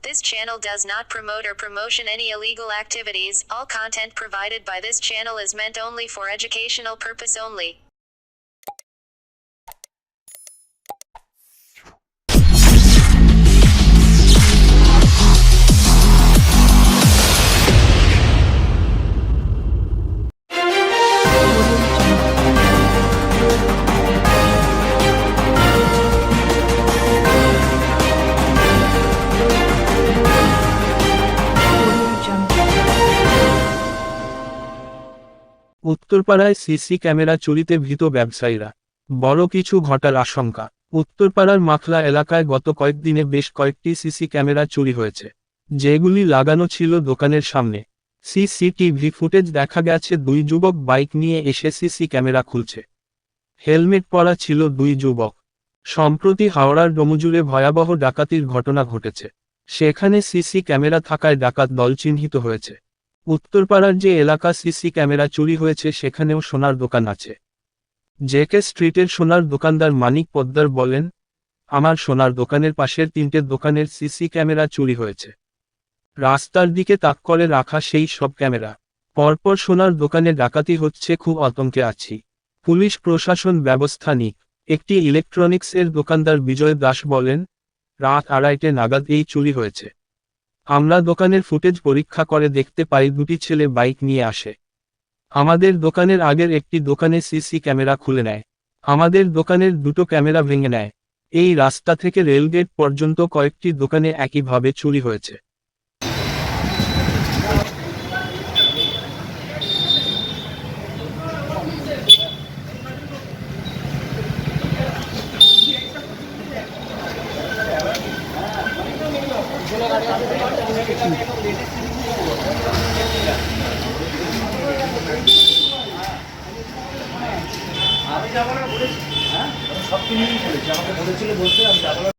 This channel does not promote or promotion any illegal activities. All content provided by this channel is meant only for educational purpose only. উত্তরপাড়ায় CC camera চুরিতে ভীত ব্যবসায়ীরা, বড় কিছু ঘটার আশঙ্কা। উত্তরপাড়ার মাখলা এলাকায় গত কয়েকদিনে বেশ কয়েকটি সিসি ক্যামেরা চুরি হয়েছে, যেগুলি লাগানো ছিল দোকানের সামনে। সিসিটিভি ফুটেজ দেখা গেছে দুই যুবক বাইক নিয়ে এসে সিসি ক্যামেরা খুলছে। হেলমেট পরা ছিল দুই যুবক। সম্প্রতি হাওড়ার ডোমজুড়ে ভয়াবহ ডাকাতির ঘটনা ঘটেছে, সেখানে সিসি ক্যামেরা থাকায় ডাকাত দল চিহ্নিত হয়েছে। উত্তরপাড়ার যে এলাকা সিসি ক্যামেরা চুরি হয়েছে সেখানেও সোনার দোকান আছে। জেকে স্ট্রিটের সোনার দোকানদার মানিক পোদ্দার বলেন, আমার সোনার দোকানের পাশের তিনটে দোকানের সিসি ক্যামেরা চুরি হয়েছে। রাস্তার দিকে তাক করে রাখা সেই সব ক্যামেরা, পরপর সোনার দোকানে ডাকাতি হচ্ছে, খুব আতঙ্কে আছি। পুলিশ প্রশাসন ব্যবস্থা নিক। একটি ইলেকট্রনিক্সের দোকানদার বিজয় দাস বলেন, রাত 2:30 নাগাদ এই চুরি হয়েছে। আমরা দোকানের ফুটেজ পরীক্ষা করে দেখতে পাই দুটি ছেলে বাইক নিয়ে আসে। আমাদের দোকানের আগের একটি দোকানে সিসি ক্যামেরা খুলে নেয়, আমাদের দোকানের দুটো ক্যামেরা ভেঙে নেয়। এই রাস্তা থেকে রেলগেট পর্যন্ত কয়েকটি দোকানে একইভাবে চুরি হয়েছে। আমি যাবো না বলেছি, হ্যাঁ সব কিনেই বলেছি, আমাকে বলেছিল বলতে আমি যাবো না।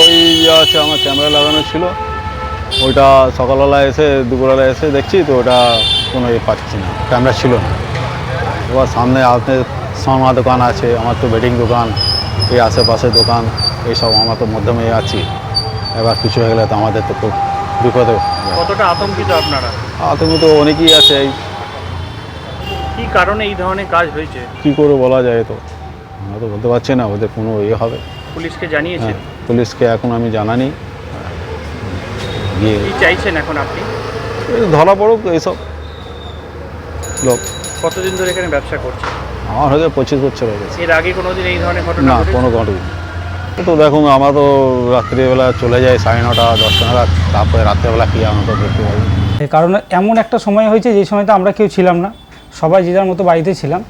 ওই আছে আমার ক্যামেরা লাগানো ছিল, ওইটা সকালবেলা এসে দুপুরবেলা এসে দেখছি তো ওটা কোনো পাচ্ছি না, ক্যামেরা ছিল না। এবার সামনে সোনা দোকান আছে, আমার তো বেডিং দোকান, এই আশেপাশে দোকান, এইসব আমার তো মধ্যমে আছি। এবার কিছু হয়ে গেলে তো আমাদের তো খুব বিপদে। কতটা আতঙ্কিত আপনারা? আতঙ্কিত অনেকেই আছে। কি কারণে এই ধরনের কাজ হয়েছে কী করে বলা যায়, তো আমরা তো বলতে পারছি না। ওদের কোনো হবে, পুলিশকে জানিয়েছে? পুলিশকে এখন আমি জানানি। কি চাইছেন এখন আপনি? ধরা পড়ুক এইসব লোক। কতদিন ধরে এখানে ব্যবসা করছে? আমার হয়তো 25 বছর হয়ে গেছে। এর আগে কোনোদিন এই ধরনের ঘটনা? না, কোনো ঘটনা। তো দেখুন, আমরা তো রাত্রিবেলা চলে যাই 9:30 10টা নাগাদ, তারপরে রাত্রেবেলা কি আমরা তো দেখতে পাই। কারণ এমন একটা সময় হয়েছে যে সময়টা আমরা কেউ ছিলাম না, সবাই যে যার মতো বাড়িতে ছিলাম।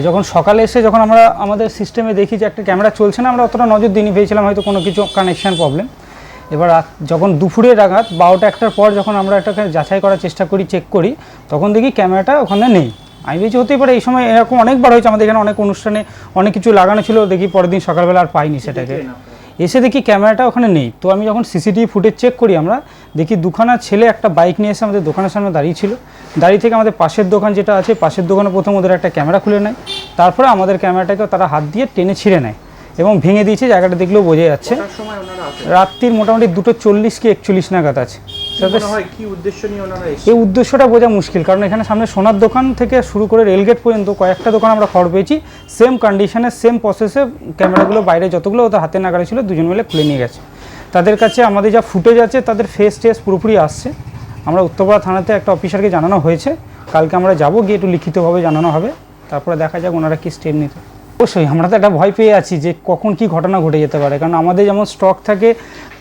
যখন সকালে এসে যখন আমরা আমাদের সিস্টেমে দেখি যে একটা ক্যামেরা চলছে না, আমরা অতটা নজর দিইনি, ভেবেছিলাম হয়তো কোনো কিছু কানেকশান প্রবলেম। এবার যখন দুপুরে নাগাদ 12টা 1টার পর যখন আমরা এটাকে যাচাই করার চেষ্টা করি, চেক করি, তখন দেখি ক্যামেরাটা ওখানে নেই। আমি ভেবেছি হতেই পারে এই সময় এরকম অনেকবার হয়েছে আমাদের এখানে, অনেক অনুষ্ঠানে অনেক কিছু লাগানো ছিল, দেখি পরের দিন সকালবেলা আর পাইনি সেটাকে, এসে দেখি ক্যামেরাটা ওখানে নেই। তো আমি যখন সিসিটিভি ফুটেজ চেক করি আমরা দেখি দুখানা ছেলে একটা বাইক নিয়ে এসে আমাদের দোকানের সামনে দাঁড়িয়ে ছিল, দাঁড়িয়ে থেকে আমাদের পাশের দোকান যেটা আছে পাশের দোকানে প্রথম ওদের একটা ক্যামেরা খুলে নেয়, তারপরে আমাদের ক্যামেরাটাকে তারা হাত দিয়ে টেনে ছিঁড়ে নেয় এবং ভেঙে দিয়েছে, জায়গাটা দেখলেও বোঝা যাচ্ছে। রাত্রির মোটামুটি 2:40 কি 41 নাগাদ আছে। এই উদ্দেশ্যটা বোঝা মুশকিল, কারণ এখানে সামনে সোনার দোকান থেকে শুরু করে রেলগেট পর্যন্ত কয়েকটা দোকান আমরা খবর পেয়েছি সেম কন্ডিশনে সেম প্রসেসে ক্যামেরাগুলো বাইরে যতগুলো ওদের হাতে নাগারে ছিল দুজন মিলে খুলে নিয়ে গেছে। তাদের কাছে আমাদের যা ফুটেজ আছে তাদের ফেস টেস পুরোপুরি আসছে। আমরা উত্তরপাড়া থানাতে একটা অফিসারকে জানানো হয়েছে, কালকে আমরা যাবো, গিয়ে একটু লিখিতভাবে জানানো হবে, তারপরে দেখা যাক ওনারা কি স্টেপ নিতে। অবশ্যই আমরা তো একটা ভয় পেয়ে আছি যে কখন কি ঘটনা ঘটে যেতে পারে, কারণ আমাদের যেমন স্টক থাকে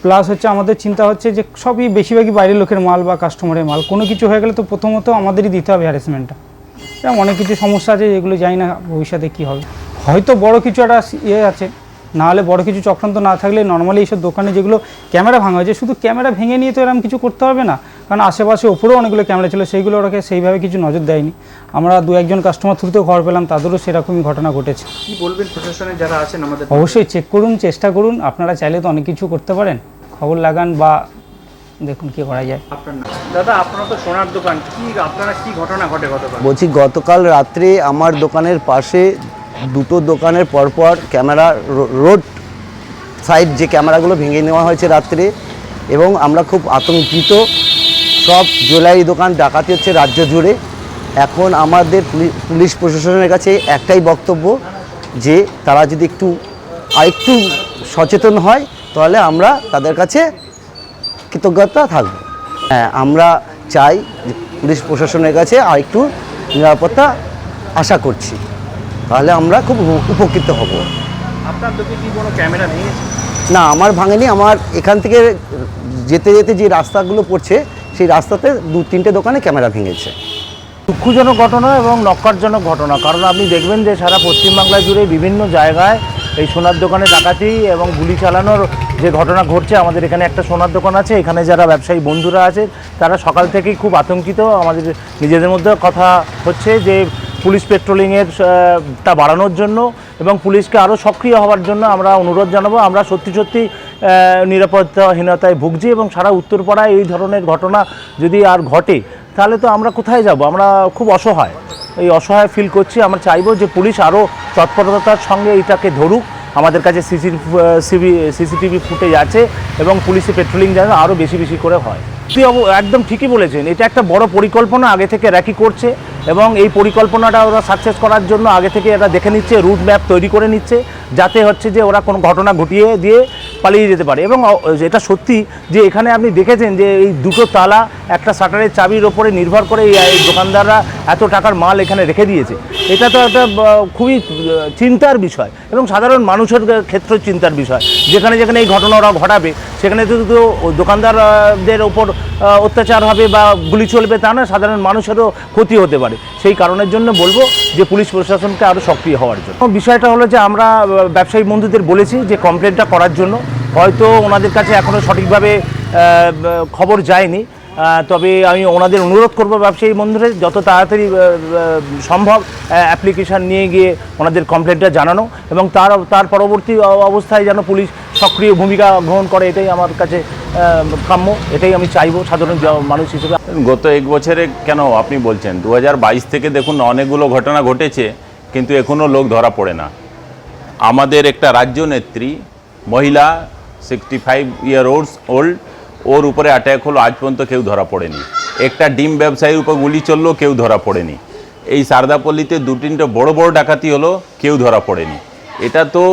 প্লাস হচ্ছে আমাদের চিন্তা হচ্ছে যে সবই বেশিরভাগই বাইরের লোকের মাল বা কাস্টমারের মাল, কোনো কিছু হয়ে গেলে তো প্রথমত আমাদেরই দিতে হবে হ্যারাসমেন্টটা। এরকম অনেক কিছু সমস্যা আছে যেগুলো জানি না ভবিষ্যতে কী হবে, হয়তো বড় কিছু একটা আছে, না হলে বড় কিছু চক্রান্ত না থাকলে নর্মালি এইসব দোকানে যেগুলো ক্যামেরা ভাঙা হয়েছে শুধু ক্যামেরা ভেঙে নিয়ে তো এরকম কিছু করতে হবে না, কারণ আশেপাশে ওপরেও অনেকগুলো ক্যামেরা ছিল সেইগুলো ওরাকে সেইভাবে কিছু নজর দেয়নি। আমরা 2-1জন কাস্টমার থ্রুতেও খবর পেলাম, তাদেরও সেরকমই ঘটনা ঘটেছে। কি বলবেন প্রশাসনের যারা আছেন আমাদের? অবশ্যই চেক করুন, চেষ্টা করুন, আপনারা চাইলে তো অনেক কিছু করতে পারেন, খবর লাগান বা দেখুন কি করা যায়। আপনার নাম? দাদা আপনারা তো সোনার দোকান, কি আপনারা কি ঘটনা ঘটে গতকাল? বলছি গতকাল রাত্রে আমার দোকানের পাশে দুটো দোকানের পরপর ক্যামেরা রোড সাইড যে ক্যামেরাগুলো ভেঙে নেওয়া হয়েছে রাত্রে, এবং আমরা খুব আতঙ্কিত। সব জুয়েলারি দোকান ডাকাতি হচ্ছে রাজ্য জুড়ে। এখন আমাদের পুলিশ প্রশাসনের কাছে একটাই বক্তব্য যে তারা যদি আরেকটু সচেতন হয় তাহলে আমরা তাদের কাছে কৃতজ্ঞতা থাকব। হ্যাঁ, আমরা চাই যে পুলিশ প্রশাসনের কাছে আরেকটু নিরাপত্তা আশা করছি, তাহলে আমরা খুব উপকৃত হব। আপনার দোকানে কি কোনো ক্যামেরা ভেঙেছে? না, আমার ভাঙেনি। আমার এখান থেকে যেতে যেতে যে রাস্তাগুলো পড়ছে সেই রাস্তাতে 2-3টে দোকানে ক্যামেরা ভেঙেছে। দুঃখজনক ঘটনা এবং নক্কারজনক ঘটনা, কারণ আপনি দেখবেন যে সারা পশ্চিমবাংলা জুড়ে বিভিন্ন জায়গায় এই সোনার দোকানে ডাকাতি এবং গুলি চালানোর যে ঘটনা ঘটছে। আমাদের এখানে একটা সোনার দোকান আছে, এখানে যারা ব্যবসায়ী বন্ধুরা আছে তারা সকাল থেকেই খুব আতঙ্কিত। আমাদের নিজেদের মধ্যে কথা হচ্ছে যে পুলিশ পেট্রোলিংয়ের টা বাড়ানোর জন্য এবং পুলিশকে আরও সক্রিয় হওয়ার জন্য আমরা অনুরোধ জানাবো। আমরা সত্যি নিরাপত্তাহীনতায় ভুগছি এবং সারা উত্তরপাড়ায় এই ধরনের ঘটনা যদি আর ঘটে তাহলে তো আমরা কোথায় যাব? আমরা খুব অসহায়, এই অসহায় ফিল করছি। আমরা চাইবো যে পুলিশ আরও তৎপরতার সঙ্গে এটাকে ধরুক। আমাদের কাছে সিসিটিভি ফুটেজ আছে এবং পুলিশে পেট্রোলিং যেন আরও বেশি বেশি করে হয়। একদম ঠিকই বলেছেন, এটা একটা বড় পরিকল্পনা আগে থেকে র্যাকি করছে এবং এই পরিকল্পনাটা ওরা সাকসেস করার জন্য আগে থেকে এরা দেখে নিচ্ছে, রুট ম্যাপ তৈরি করে নিচ্ছে, যাতে হচ্ছে যে ওরা কোনো ঘটনা ঘটিয়ে দিয়ে পালিয়ে যেতে পারে। এবং এটা সত্যি যে এখানে আপনি দেখেছেন যে এই দুটো তালা একটা শাটারের চাবির ওপরে নির্ভর করে এই দোকানদাররা এত টাকার মাল এখানে রেখে দিয়েছে। এটা তো একটা খুবই চিন্তার বিষয় এবং সাধারণ মানুষের ক্ষেত্রেও চিন্তার বিষয়। যেখানে যেখানে এই ঘটনা ওরা ঘটাবে সেখানে তো দোকানদারদের ওপর অত্যাচার হবে বা গুলি চলবে তা না, সাধারণ মানুষেরও ক্ষতি হতে পারে। সেই কারণের জন্য বলবো যে পুলিশ প্রশাসনকে আরও সক্রিয় হওয়ার জন্য। বিষয়টা হলো যে আমরা ব্যবসায়ী বন্ধুদের বলেছি যে কমপ্লেনটা করার জন্য, হয়তো ওনাদের কাছে এখনও সঠিকভাবে খবর যায়নি, তবে আমি ওনাদের অনুরোধ করব ব্যবসায়ী বন্ধুদের যত তাড়াতাড়ি সম্ভব অ্যাপ্লিকেশান নিয়ে গিয়ে ওনাদের কমপ্লেনটা জানানো এবং তার পরবর্তী অবস্থায় যেন পুলিশ সক্রিয় ভূমিকা গ্রহণ করে, এটাই আমার কাছে কাম্য, এটাই আমি চাইবো সাধারণ মানুষ হিসেবে। গত 1 বছরে কেন আপনি বলছেন, 2022 থেকে দেখুন অনেকগুলো ঘটনা ঘটেছে কিন্তু এখনও লোক ধরা পড়ে না। আমাদের একটা রাজ্য নেত্রী মহিলা 65 ইয়ার ওল্ড, ওর উপরে অ্যাটাক হলো, আজ পর্যন্ত কেউ ধরা পড়েনি। একটা ডিম ব্যবসায়ীর উপর গুলি চললো, কেউ ধরা পড়েনি। এই সারদাপল্লিতে 2-3টে বড় বড় ডাকাতি হলো, কেউ ধরা পড়েনি। এটা তো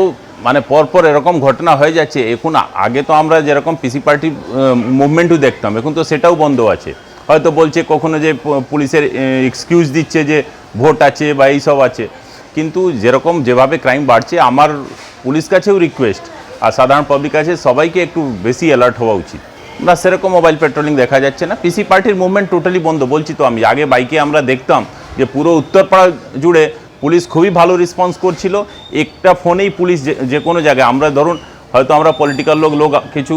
মানে পরপর এরকম ঘটনা হয়ে যাচ্ছে। এখন আগে তো আমরা যেরকম পিসি পার্টি মুভমেন্টও দেখতাম, এখন তো সেটাও বন্ধ আছে। হয়তো বলছে কখনো যে পুলিশের এক্সকিউজ দিচ্ছে যে ভোট আছে বা এইসব আছে, কিন্তু যেভাবে ক্রাইম বাড়ছে, আমার পুলিশ কাছেও রিকোয়েস্ট আর সাধারণ পাবলিক কাছে সবাইকে একটু বেশি অ্যালার্ট হওয়া উচিত। না, সেরকম মোবাইল পেট্রোলিং দেখা যাচ্ছে না। পিসি পার্টির মুভমেন্ট টোটালি বন্ধ। বলছি তো আমি, আগে বাইকে আমরা দেখতাম যে পুরো উত্তরপাড়া জুড়ে পুলিশ খুবই ভালো রেসপন্স করছিল। একটা ফোনেই পুলিশ যে কোনো জায়গায়, আমরা ধরুন হয়তো আমরা পলিটিক্যাল লোক কিছু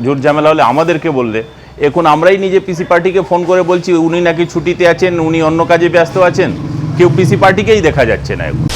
ঝুট ঝামেলা হলে আমাদেরকে বললে, এখন আমরাই নিজে পিসি পার্টিকে ফোন করে বলছি উনি নাকি ছুটিতে আছেন, উনি অন্য কাজে ব্যস্ত আছেন, কেউ পিসি পার্টিকেই দেখা যাচ্ছে না এখন।